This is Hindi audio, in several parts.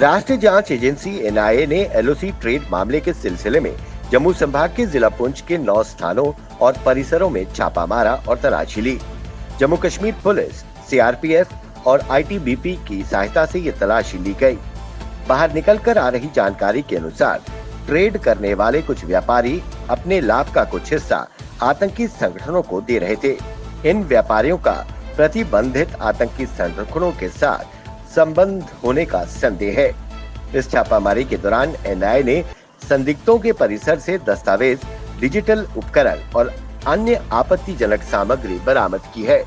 राष्ट्रीय जांच एजेंसी एनआईए ने एलओसी ट्रेड मामले के सिलसिले में जम्मू संभाग के जिला पुंछ के 9 स्थानों और परिसरों में छापा मारा और तलाशी ली। जम्मू कश्मीर पुलिस, सीआरपीएफ और आईटीबीपी की सहायता से ये तलाशी ली गई। बाहर निकलकर आ रही जानकारी के अनुसार ट्रेड करने वाले कुछ व्यापारी अपने लाभ का कुछ हिस्सा आतंकी संगठनों को दे रहे थे। इन व्यापारियों का प्रतिबंधित आतंकी संगठनों के साथ संबंध होने का संदेह है। इस छापामारी के दौरान एनआईए ने संदिग्धों के परिसर से दस्तावेज, डिजिटल उपकरण और अन्य आपत्तिजनक सामग्री बरामद की है।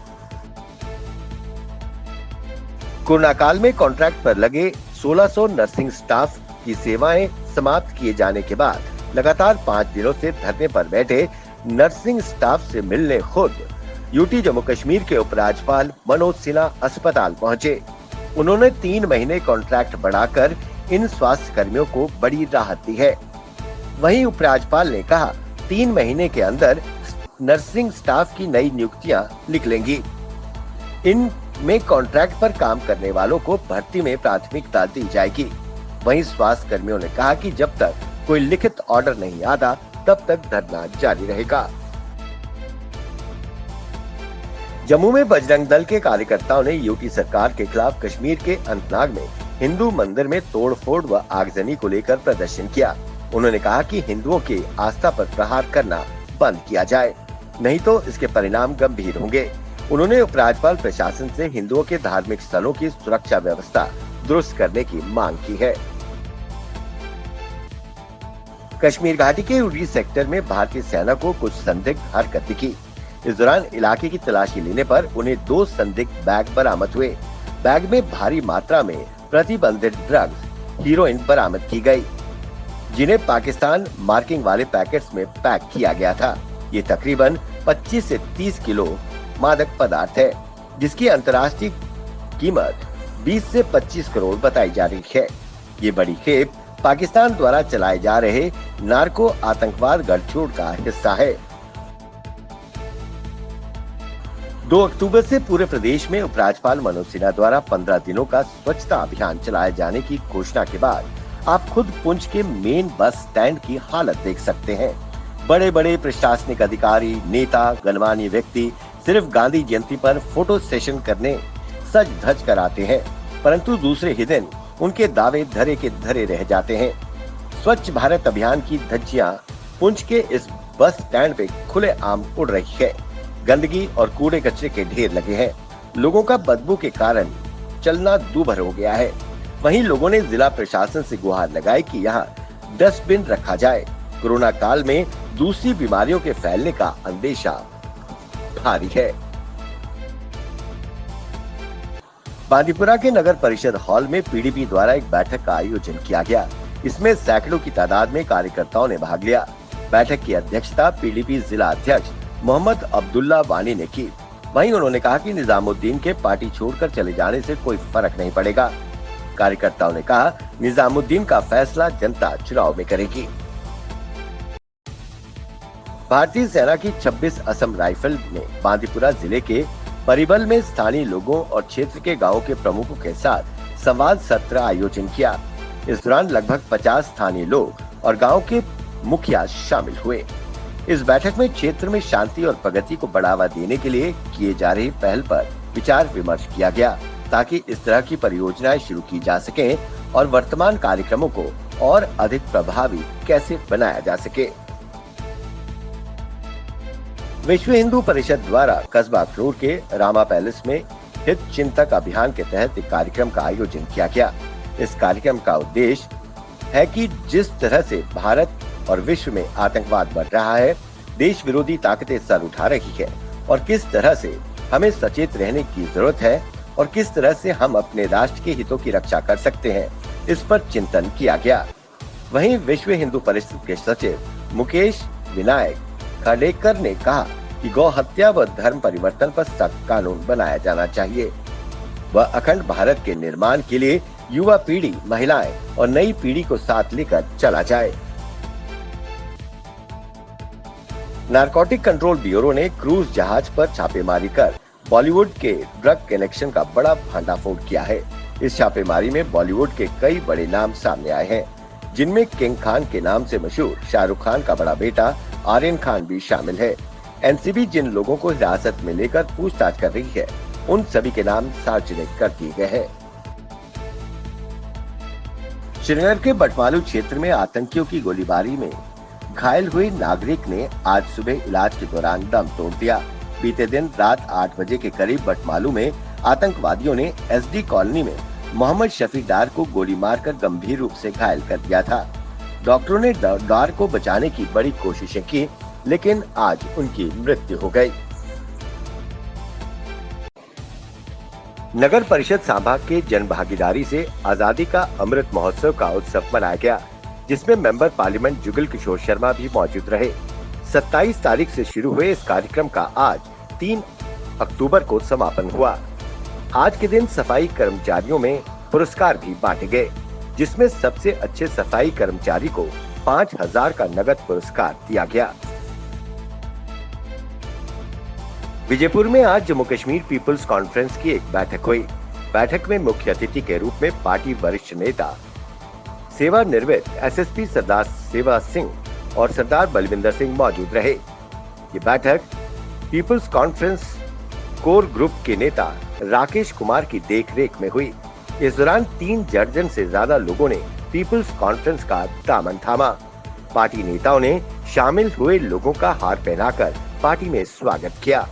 कोरोना काल में कॉन्ट्रैक्ट पर लगे 1600 नर्सिंग स्टाफ की सेवाएं समाप्त किए जाने के बाद लगातार 5 दिनों से धरने पर बैठे नर्सिंग स्टाफ से मिलने खुद यूटी जम्मू कश्मीर के उपराज्यपाल मनोज सिन्हा अस्पताल पहुंचे। उन्होंने 3 महीने कॉन्ट्रैक्ट बढ़ाकर इन स्वास्थ्य कर्मियों को बड़ी राहत दी है। वहीं उपराज्यपाल ने कहा 3 महीने के अंदर नर्सिंग स्टाफ की नई नियुक्तियां निकलेंगी। इन में कॉन्ट्रैक्ट पर काम करने वालों को भर्ती में प्राथमिकता दी जाएगी। वहीं स्वास्थ्य कर्मियों ने कहा कि जब तक कोई लिखित ऑर्डर नहीं आता तब तक धरना जारी रहेगा। जम्मू में बजरंग दल के कार्यकर्ताओं ने यूटी सरकार के खिलाफ कश्मीर के अनंतनाग में हिंदू मंदिर में तोड़फोड़ व आगजनी को लेकर प्रदर्शन किया। उन्होंने कहा कि हिंदुओं की आस्था पर प्रहार करना बंद किया जाए, नहीं तो इसके परिणाम गंभीर होंगे। उन्होंने उपराज्यपाल प्रशासन से हिंदुओं के धार्मिक स्थलों की सुरक्षा व्यवस्था दुरुस्त करने की मांग की है। कश्मीर घाटी के उरी सेक्टर में भारतीय सेना को कुछ संदिग्ध हरकत दिखी। इस दौरान इलाके की तलाशी लेने पर उन्हें 2 संदिग्ध बैग बरामद हुए। बैग में भारी मात्रा में प्रतिबंधित ड्रग्स, हीरोइन बरामद की गई, जिन्हें पाकिस्तान मार्किंग वाले पैकेट्स में पैक किया गया था। ये तकरीबन 25 से 30 किलो मादक पदार्थ है, जिसकी अंतर्राष्ट्रीय कीमत 20 से 25 करोड़ बताई जा रही है। ये बड़ी खेप पाकिस्तान द्वारा चलाए जा रहे नार्को आतंकवाद गठजोड़ का हिस्सा है। 2 अक्टूबर से पूरे प्रदेश में उपराज्यपाल मनोज सिन्हा द्वारा 15 दिनों का स्वच्छता अभियान चलाए जाने की घोषणा के बाद आप खुद पुंछ के मेन बस स्टैंड की हालत देख सकते हैं। बड़े बड़े प्रशासनिक अधिकारी, नेता, गणमान्य व्यक्ति सिर्फ गांधी जयंती पर फोटो सेशन करने सज धज कर आते हैं, परंतु दूसरे ही दिन उनके दावे धरे के धरे रह जाते हैं। स्वच्छ भारत अभियान की धज्जियां पुंछ के इस बस स्टैंड पे खुलेआम उड़ रही है। गंदगी और कूड़े कचरे के ढेर लगे हैं। लोगों का बदबू के कारण चलना दूभर हो गया है। वहीं लोगों ने जिला प्रशासन से गुहार लगाई कि यहाँ डस्टबिन रखा जाए। कोरोना काल में दूसरी बीमारियों के फैलने का अंदेशा भारी है। बांदीपुरा के नगर परिषद हॉल में पीडीपी द्वारा एक बैठक का आयोजन किया गया। इसमें सैकड़ों की तादाद में कार्यकर्ताओं ने भाग लिया। बैठक की अध्यक्षता पीडीपी जिला अध्यक्ष मोहम्मद अब्दुल्ला वानी ने की। वहीं उन्होंने कहा कि निजामुद्दीन के पार्टी छोड़कर चले जाने से कोई फर्क नहीं पड़ेगा। कार्यकर्ताओं ने कहा निजामुद्दीन का फैसला जनता चुनाव में करेगी। भारतीय सेना की 26 असम राइफल ने बांदीपुरा जिले के परिबल में स्थानीय लोगों और क्षेत्र के गांवों के प्रमुखों के साथ संवाद सत्र आयोजन किया। इस दौरान लगभग 50 स्थानीय लोग और गांव के मुखिया शामिल हुए। इस बैठक में क्षेत्र में शांति और प्रगति को बढ़ावा देने के लिए किए जा रही पहल पर विचार विमर्श किया गया, ताकि इस तरह की परियोजनाएं शुरू की जा सकें और वर्तमान कार्यक्रमों को और अधिक प्रभावी कैसे बनाया जा सके। विश्व हिंदू परिषद द्वारा कस्बा अखनूर के रामा पैलेस में हित चिंतक अभियान के तहत एक कार्यक्रम का आयोजन किया गया। इस कार्यक्रम का उद्देश्य है कि जिस तरह से भारत और विश्व में आतंकवाद बढ़ रहा है, देश विरोधी ताकतें सर उठा रही है और किस तरह से हमें सचेत रहने की जरूरत है और किस तरह से हम अपने राष्ट्र के हितों की रक्षा कर सकते हैं, इस पर चिंतन किया गया। वहीं विश्व हिंदू परिषद के सचिव मुकेश विनायक खाडेकर ने कहा कि गौ हत्या व धर्म परिवर्तन पर सख्त कानून बनाया जाना चाहिए। वह अखंड भारत के निर्माण के लिए युवा पीढ़ी, महिलाएं और नई पीढ़ी को साथ लेकर चला जाए। नारकोटिक कंट्रोल ब्यूरो ने क्रूज जहाज पर छापेमारी कर बॉलीवुड के ड्रग कनेक्शन का बड़ा भंडाफोड़ किया है। इस छापेमारी में बॉलीवुड के कई बड़े नाम सामने आए हैं, जिनमें किंग खान के नाम से मशहूर शाहरुख खान का बड़ा बेटा आर्यन खान भी शामिल है। एनसीबी जिन लोगों को हिरासत में लेकर पूछताछ कर रही है, उन सभी के नाम सार्वजनिक कर दिए गए हैं। श्रीनगर के बटमालू क्षेत्र में आतंकियों की गोलीबारी में घायल हुए नागरिक ने आज सुबह इलाज के दौरान दम तोड़ दिया। बीते दिन रात 8 बजे के करीब बटमालू में आतंकवादियों ने एसडी कॉलोनी में मोहम्मद शफी डार को गोली मारकर गंभीर रूप से घायल कर दिया था। डॉक्टरों ने डार को बचाने की बड़ी कोशिशें की, लेकिन आज उनकी मृत्यु हो गई। नगर परिषद सांबा के जन भागीदारी से आजादी का अमृत महोत्सव का उत्सव मनाया गया, जिसमें मेंबर पार्लियामेंट जुगल किशोर शर्मा भी मौजूद रहे। 27 तारीख से शुरू हुए इस कार्यक्रम का आज 3 अक्टूबर को समापन हुआ। आज के दिन सफाई कर्मचारियों में पुरस्कार भी बांटे गए, जिसमें सबसे अच्छे सफाई कर्मचारी को 5,000 का नगद पुरस्कार दिया गया। विजयपुर में आज जम्मू कश्मीर पीपुल्स कॉन्फ्रेंस की एक बैठक हुई। बैठक में मुख्य अतिथि के रूप में पार्टी वरिष्ठ नेता सेवानिवृत्त एसएसपी सरदार सेवा सिंह और सरदार बलविंदर सिंह मौजूद रहे। ये बैठक पीपुल्स कॉन्फ्रेंस कोर ग्रुप के नेता राकेश कुमार की देखरेख में हुई। इस दौरान 3 दर्जन से ज्यादा लोगों ने पीपुल्स कॉन्फ्रेंस का दामन थामा। पार्टी नेताओं ने शामिल हुए लोगों का हार पहनाकर पार्टी में स्वागत किया।